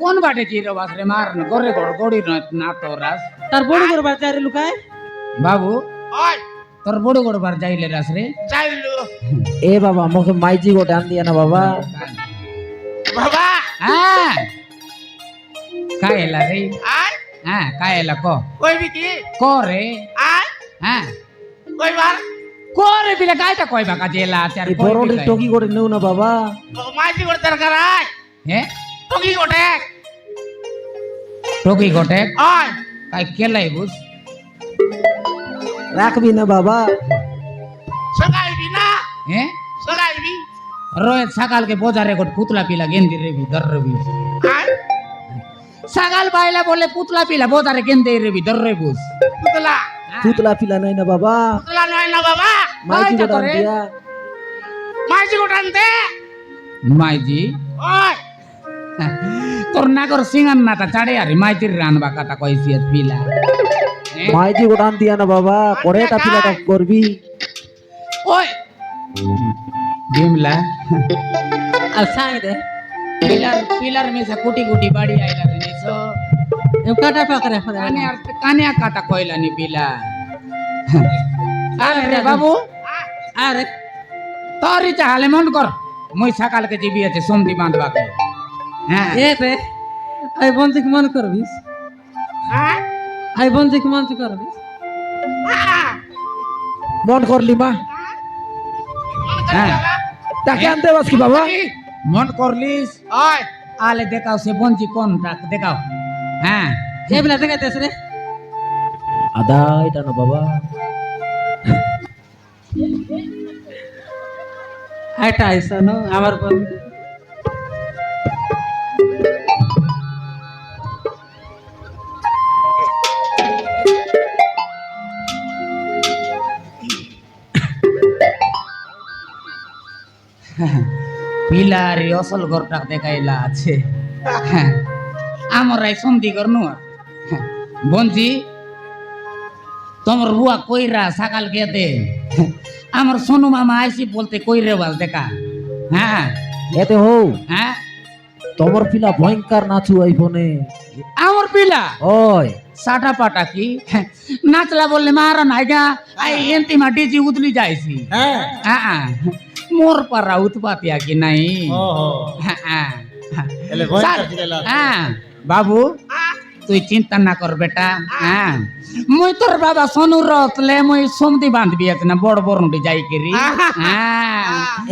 কোন বাটে চিরো বাসরে মার গরে গড়গড়ি না তো রাস তার বড় বড় বাজারে লুকায় বাবু ওই তোর বড় বড় বার যাইলে রাস রে চাইলু এ বাবা মুখে মাইজি গোটা আন দিয়া না বাবা বাবা হ্যাঁ কায়লা রে আয় হ্যাঁ কায়লা কো কইবি কি করে আয় হ্যাঁ কইবার করে বিলে কাইটা কইবা কাজেলা চার এই বড়টি টকি করে নেও না বাবা মাইজি করতে দরকার আয় হ্যাঁ টকি কোটে টকি গটে আয় কাই কেলাই বুঝ রাখবি না বাবা সগাইবি না হ্যাঁ সগাইবি রোজ সকালকে বাজারে গোট পুতলা পিলা গেন্দি রেবি দর রবি আয় সকাল পাইলা বলে পুতলা পিলা বাজারে গেন্দি রেবি দর রে বুঝ পুতলা পুতলা পিলা নাই না বাবা পুতলা নয় না বাবা মাইজি কাইটা গোটা আন করে? দিয়া মাইজি কোটানতে মাইজি ওই তোর নাগর সিঙ্গান নাটা চাড়ে আরে মাইতির রানবা কাটা কইছি পিলা মাইজি গোটা আন দিয়া না বাবা করেটা পিলাটা করবি ওই বিমলা আর সাই দে পিলার পিলার মেসা কোটি কোটি বাড়ি আইলা রে নিছো এ কাটা পাকরে করে কানে কাটা কইলা নি পিলা আরে রে বাবু আরে তোরই চাহালে মন কর মই সকালকে জিবি আছে সন্ধি বাঁধবাকে হ্যাঁ এ রে আই বন্ধু কি মন করবিস হ্যাঁ আই বন্ধু কি মন করবিস হ্যাঁ মন করলি মা হ্যাঁ তাকে আনতে বাস কি বাবা মন করলিস ওই আলে দেখাও সে বঞ্চি কোন দেখাও হ্যাঁ এবলা দেখাইতেছ রে আদা এটা না বাবা এটা আইসা না আমার বন্ধু পিলার অসল ঘরটা দেখাইলা আছে আমার সন্ধি করনু বঞ্চি তোমার বুয়া কইরা সকাল খেতে আমার সোনু মামা আইসি বলতে কইরে বাল দেখা হ্যাঁ এতে হও হ্যাঁ তোমার পিলা ভয়ঙ্কর নাচু আইফোনে আমার পিলা ওই সাটা পাটা কি নাচলা বললে মারা নাইগা আই এন্তি মা ডিজি উতলি যাইছি হ্যাঁ হ্যাঁ মোর পারা উৎপাতিয়া কি নাই হ্যাঁ হ্যাঁ বাবু তুই চিন্তা না কর বেটা হ্যাঁ মুই তোর বাবা সোনুর রতলে মুই সমতি বাঁধবি আছে না বড় বড় যাই করি হ্যাঁ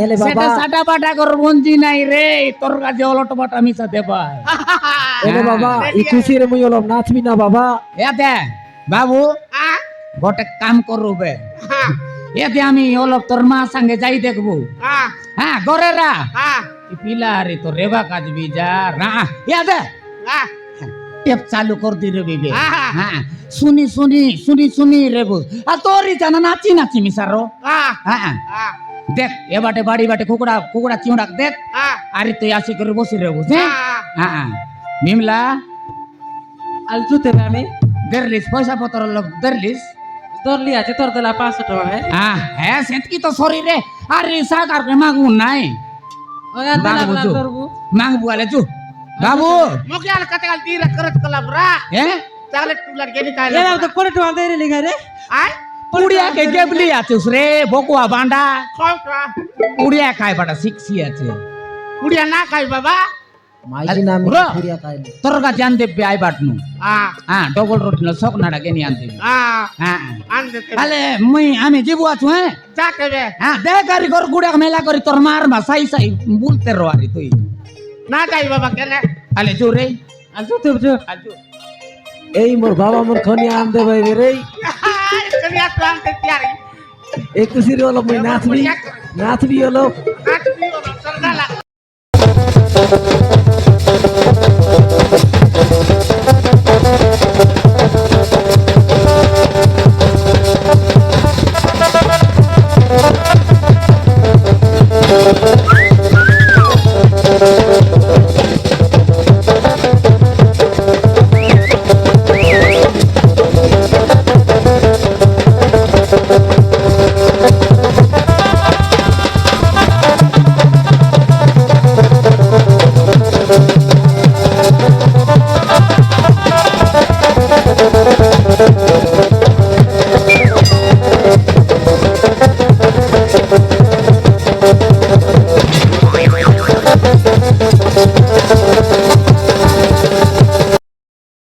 এলে বাবা সেটা সাটা পাটা কর বঞ্জি নাই রে তোর কাছে অলট পাটা মিশা দেবা এলে বাবা ই খুশি রে মুই অলপ নাচবি না বাবা এতে বাবু গোটে কাম করবে এতে আমি অলপ তোর মা সঙ্গে যাই দেখবো হ্যাঁ গরে রা পিলারি তো রেবা কাজ বিজা রা এতে টেপ চালু কর দি রে বিবে হ্যাঁ শুনি শুনি শুনি শুনি রে বুঝ আর তোরই জানা নাচি নাচি মিসারো হ্যাঁ দেখ এ বাটে বাড়ি বাটে কুকুড়া কুকুড়া চিউড়া দেখ আরে তুই আসি করে বসি রে বুঝ হ্যাঁ বিমলা আল জুতে আমি দেরলিস পয়সা পত্র লোক দেরলিস দরলি আছে তোর দলা 500 টাকা হ্যাঁ হ্যাঁ সেতকি তো শরীরে আরে সাকার কে মাগু নাই ওই আদলা মাগবু চু করবো মাগবু আলে চু বাবু মুখে আর কতকাল তীর করত কলাবরা হ্যাঁ তাহলে টুলার গেলি তাই এরা তো করে তো আন্দে রে লিখা রে আয় পুড়িয়া কে গেবলি আছিস রে বকুয়া বান্ডা কয়টা পুড়িয়া খাই বাটা শিখছি আছে কুড়িয়া না খাই বাবা মাইজি নাম রা। পুরিয়া কাইলে তোর কাছে আন দেবে আই বাটনু হ্যাঁ ডবল রোটি না সক নাড়া কেনি আন দেবে হ্যাঁ আনতে তাহলে আমি যাবো আছো হ্যাঁ যাতে বে হ্যাঁ দে কারিগর গুড়া মেলা করি তোর মার মা সাই সাই বলতে রোয়ারি তুই না যাই বাবা কেনে তাহলে চো রে আল জুতে বুঝো আজু এই মোর বাবা মোর খনি আন দে ভাই রে কলিয়া তো আনতে তৈরি এই খুশি রে অলপ মুই নাচবি নাচবি অলপ আজ কি হলো সরদালা